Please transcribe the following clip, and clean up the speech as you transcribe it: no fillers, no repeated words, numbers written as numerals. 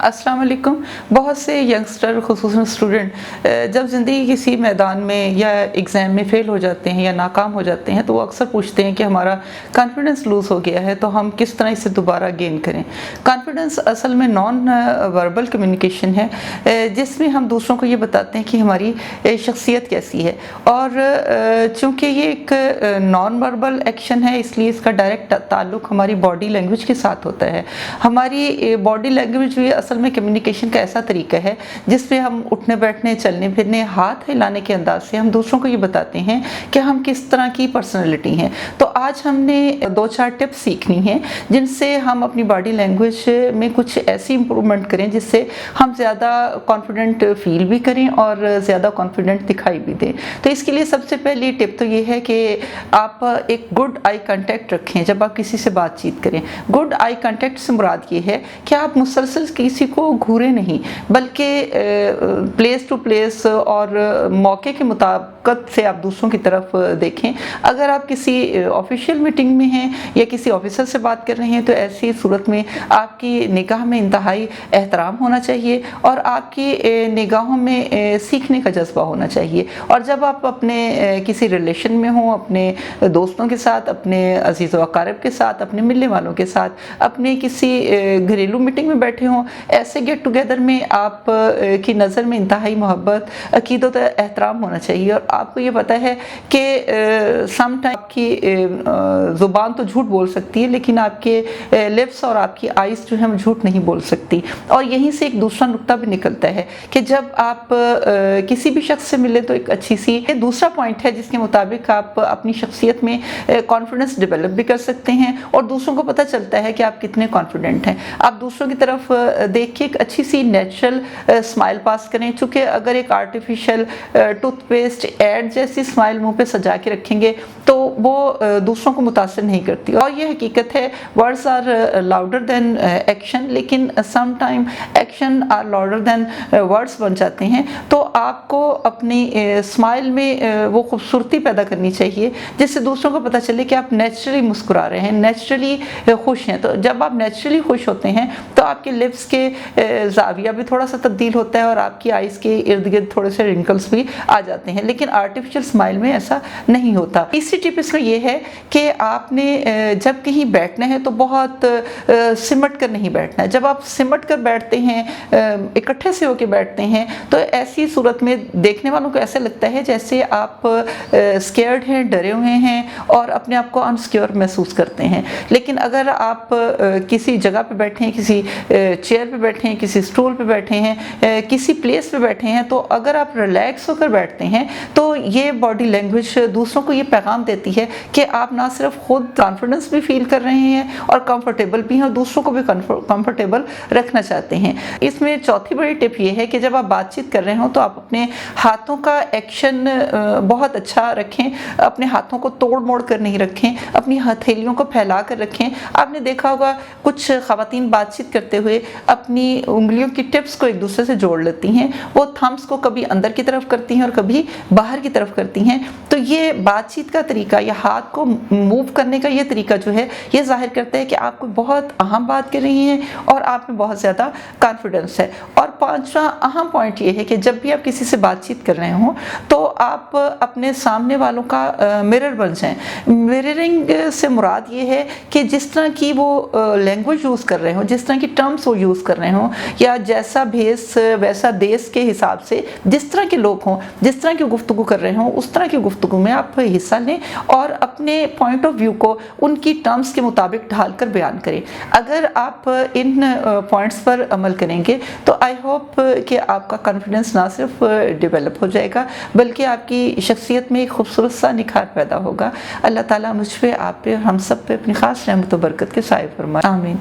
السلام علیکم۔ بہت سے ینگسٹر خصوصاً اسٹوڈنٹ جب زندگی کسی میدان میں یا ایگزام میں فیل ہو جاتے ہیں یا ناکام ہو جاتے ہیں تو وہ اکثر پوچھتے ہیں کہ ہمارا کانفیڈنس لوز ہو گیا ہے تو ہم کس طرح اسے دوبارہ گین کریں۔ کانفیڈنس اصل میں نان وربل کمیونیکیشن ہے جس میں ہم دوسروں کو یہ بتاتے ہیں کہ ہماری شخصیت کیسی ہے، اور چونکہ یہ ایک نان وربل ایکشن ہے اس لیے اس کا ڈائریکٹ تعلق ہماری باڈی لینگویج کے ساتھ ہوتا ہے۔ ہماری باڈی لینگویج بھی اصل میں کمیونیکیشن کا ایسا طریقہ ہے جس میں ہم اٹھنے بیٹھنے، چلنے پھرنے، ہاتھ ہلانے کے انداز سے ہم دوسروں کو یہ بتاتے ہیں کہ ہم کس طرح کی پرسنالٹی ہیں۔ تو آج ہم نے 2-4 ٹپس سیکھنی ہیں جن سے ہم اپنی باڈی لینگویج میں کچھ ایسی امپرومنٹ کریں جس سے ہم زیادہ کانفیڈنٹ فیل بھی کریں اور زیادہ کانفیڈنٹ دکھائی بھی دیں۔ تو اس کے لیے سب سے پہلی ٹپ تو یہ ہے کہ آپ ایک گڈ آئی کانٹیکٹ رکھیں جب آپ کسی سے بات چیت کریں۔ گڈ آئی کانٹیکٹ سے مراد یہ ہے کہ آپ مسلسل کسی کو گھورے نہیں بلکہ پلیس ٹو پلیس اور موقع کے مطابقت سے آپ دوسروں کی طرف دیکھیں۔ اگر آپ کسی آفیشیل میٹنگ میں ہیں یا کسی آفیسر سے بات کر رہے ہیں تو ایسی صورت میں آپ کی نگاہ میں انتہائی احترام ہونا چاہیے اور آپ کی نگاہوں میں سیکھنے کا جذبہ ہونا چاہیے۔ اور جب آپ اپنے کسی ریلیشن میں ہوں، اپنے دوستوں کے ساتھ، اپنے عزیز و اقارب کے ساتھ، اپنے ملنے والوں کے ساتھ، اپنے کسی گھریلو میٹنگ میں بیٹھے ہوں، ایسے گیٹ ٹوگیدر میں آپ کی نظر میں انتہائی محبت، عقیدت، احترام ہونا چاہیے۔ اور آپ کو یہ پتہ ہے کہ سم ٹائم آپ کی زبان تو جھوٹ بول سکتی ہے لیکن آپ کے لپس اور آپ کی آئیز جو ہیں وہ جھوٹ نہیں بول سکتی۔ اور یہیں سے ایک دوسرا نقطہ بھی نکلتا ہے کہ جب آپ کسی بھی شخص سے ملیں تو ایک اچھی سی دوسرا پوائنٹ ہے جس کے مطابق آپ اپنی شخصیت میں کانفیڈنس ڈیولپ بھی کر سکتے ہیں اور دوسروں کو پتہ چلتا ہے کہ آپ کتنے کانفیڈنٹ ہیں۔ آپ دوسروں کی طرف دیکھ کے ایک اچھی سی نیچرل اسمائل پاس کریں، چونکہ اگر ایک آرٹیفیشل ٹوتھ پیسٹ ایڈ جیسی اسمائل منہ پہ سجا کے رکھیں گے تو وہ دوسروں کو متاثر نہیں کرتی۔ اور یہ حقیقت ہے، words are louder than action, لیکن some time action are louder than words بن جاتے ہیں۔ تو آپ کو اپنی اسمائل میں وہ خوبصورتی پیدا کرنی چاہیے جس سے دوسروں کو پتہ چلے کہ آپ نیچرلی مسکرا رہے ہیں، نیچرلی خوش ہیں۔ تو جب آپ نیچرلی خوش ہوتے ہیں تو آپ کے لپس کے زاویہ بھی تھوڑا سا تبدیل ہوتا ہے اور آپ کی آئیز کے ارد گرد تھوڑے سے رنکلز بھی آ جاتے ہیں، لیکن آرٹیفیشل اسمائل میں ایسا نہیں ہوتا۔ تیسری ٹپ اس میں یہ ہے کہ آپ نے جب کہیں بیٹھنا ہے تو بہت سمٹ کر نہیں بیٹھنا ہے۔ جب آپ سمٹ کر بیٹھتے ہیں، اکٹھے سے ہو کے بیٹھتے ہیں تو ایسی صورت میں دیکھنے والوں کو ایسا لگتا ہے جیسے آپ اسکیئرڈ ہیں، ڈرے ہوئے ہیں اور اپنے آپ کو انسیکیور محسوس کرتے ہیں۔ لیکن اگر آپ کسی جگہ پہ بیٹھے ہیں، کسی چیئر پہ بیٹھے ہیں، کسی اسٹول پہ بیٹھے ہیں، کسی پلیس پہ بیٹھے ہیں، تو اگر آپ ریلیکس ہو کر بیٹھتے ہیں تو یہ باڈی لینگویج دوسروں کو یہ پیغام دیتی ہے کہ آپ نہ صرف خود کانفیڈنس بھی فیل کر رہے ہیں اور کمفرٹیبل بھی ہیں اور دوسروں کو بھی کمفرٹیبل رکھنا چاہتے ہیں۔ اس میں چوتھی بڑی ٹپ یہ ہے کہ جب آپ بات چیت کر رہے ہوں تو آپ اپنے ہاتھوں کا ایکشن بہت اچھا رکھیں، اپنے ہاتھوں کو توڑ موڑ کر نہیں رکھیں، اپنی ہتھیلیوں کو پھیلا کر رکھیں۔ آپ نے دیکھا ہوگا کچھ خواتین بات چیت کرتے ہوئے اپنی انگلیوں کی ٹپس کو ایک دوسرے سے جوڑ لیتی ہیں، وہ تھمبس کو کبھی اندر کی طرف کرتی ہیں اور کبھی باہر کی طرف کرتی ہیں۔ تو یہ بات چیت کا طریقہ یا ہاتھ کو موو کرنے کا یہ طریقہ جو ہے یہ ظاہر کرتا ہے کہ آپ کو بہت اہم بات کر رہی ہیں اور آپ میں بہت زیادہ کانفیڈنس ہے۔ اور پانچواں اہم پوائنٹ یہ ہے کہ جب بھی آپ کسی سے بات چیت کر رہے ہوں تو آپ اپنے سامنے والوں کا مرر بن جائیں۔ مررنگ سے مراد یہ ہے کہ جس طرح کی وہ لینگویج یوز کر رہے ہوں، جس طرح کی ٹرمز وہ یوز کر رہے ہوں، یا جیسا بھیس ویسا دیس کے حساب سے جس طرح کے لوگ ہوں، جس طرح کی گفتگو کر رہے ہوں، اس طرح کی گفتگو میں آپ حصہ لیں اور اپنے پوائنٹ آف ویو کو ان کی ٹرمز کے مطابق ڈھال کر بیان کریں۔ اگر آپ ان پوائنٹس پر عمل کریں گے تو آئی ہوپ کہ آپ کا کانفیڈنس نہ صرف ڈیولپ ہو جائے گا بلکہ آپ کی شخصیت میں ایک خوبصورت سا نکھار پیدا ہوگا۔ اللہ تعالیٰ مجھ پہ، آپ پہ، ہم سب پہ اپنی خاص رحمت و برکت کے سائے فرمائے، آمین۔